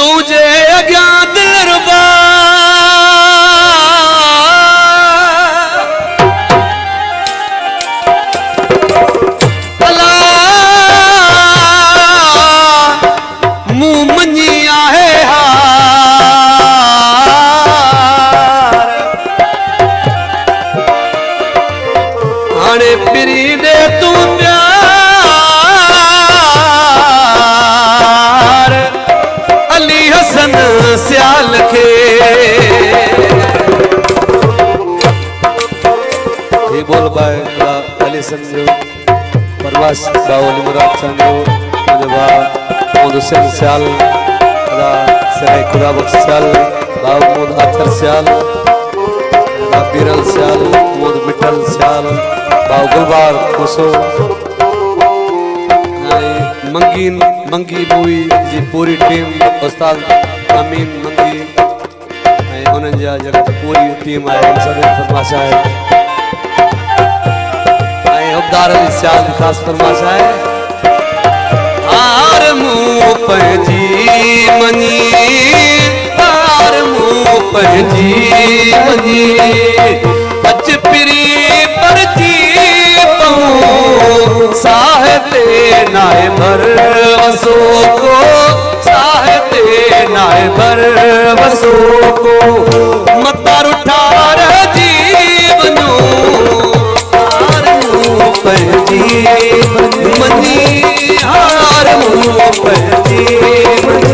तुझे अग्या दिलरुबा अला मुंह मनी आहे हार हाणे पिरी दे तू प्यार अली हसन सियाल के ये बोल बाय अली संजू परवास बावली मुराद संजू मुझे हुसैन सियाल अदा सराय खुदा बख्श सियाल बाबूद अतर सियाल बीरल सियाल मोद मिठल सियाल बाबू गुलबार खुशो मंगी मूवी जी पूरी टीम उस्ताद अमीन मंगी उन्हनि जा जेका पूरी टीम आहे सभिनी फरमाइश आहे उबदार अली सियाल जी ख़ासि फरमाइश आहे हार मूं पंहिंजी मनी हार मूं पंहिंजी मनी अच पिरी परजी पऊं साहिते नाए भर वसो को साहिते नाए भर वसो को मतार उठार जीवनो हार मूं पंहिंजी मनी हार मूं पंहिंजी मनी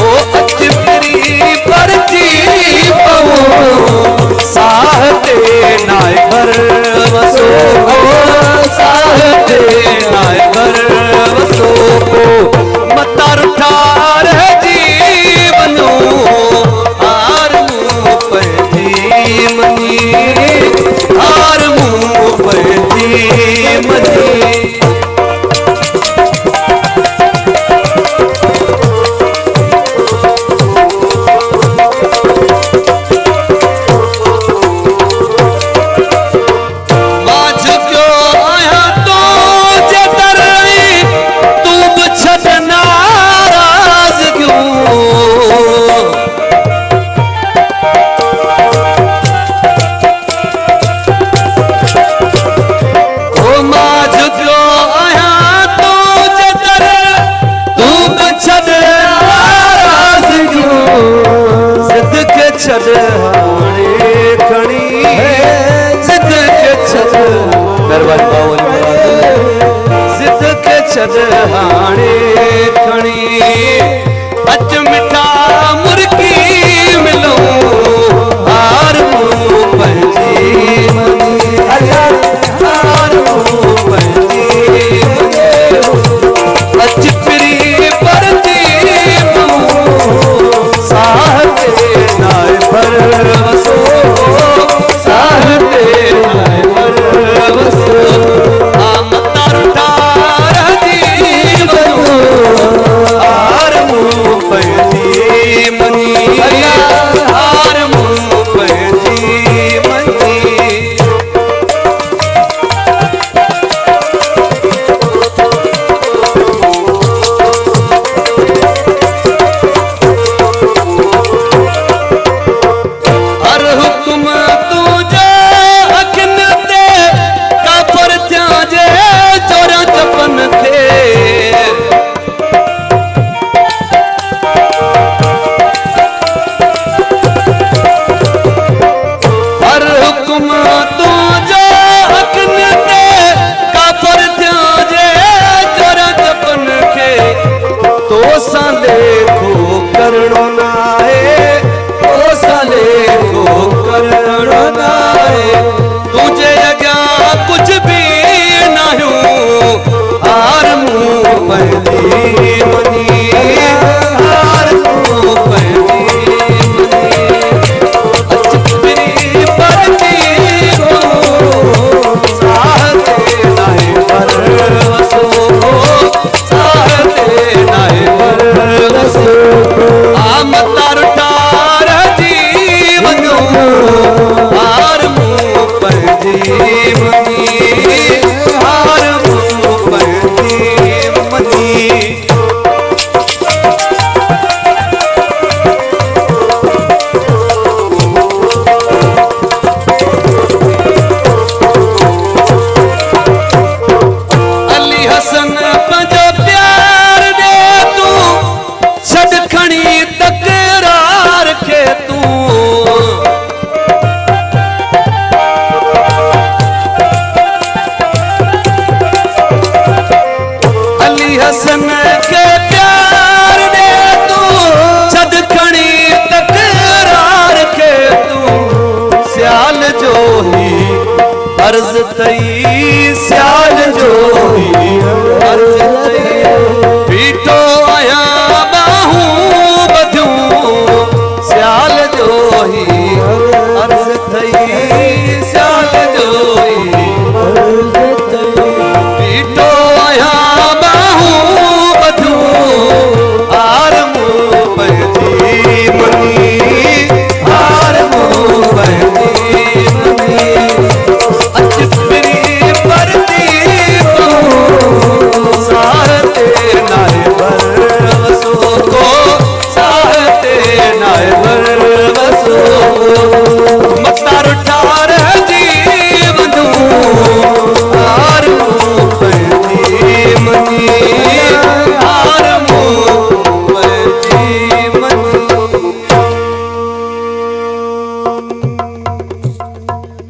ओ अच पिरी परजी पऊं साहिते नाए भर वसो को साहिते नाए भर वसो को मतार उठार जीवनो हार मूं पंहिंजी मनी हार मूं पंहिंजी मनी हाणे खणी अच मिठा मुर्गी मिलो हार मूं पंहिंजी मनी हार मूं पंहिंजी मनी अच पिरी परजी साहिते नाए भर वसो साहिते नाए भर वसो हार मूं पंहिंजी मनी हार मूं पंहिंजी मनी हर हुकुम तुंहिंजे अखियुनि ते काफ़र थिया जे चोरा चपन खे देखो करणो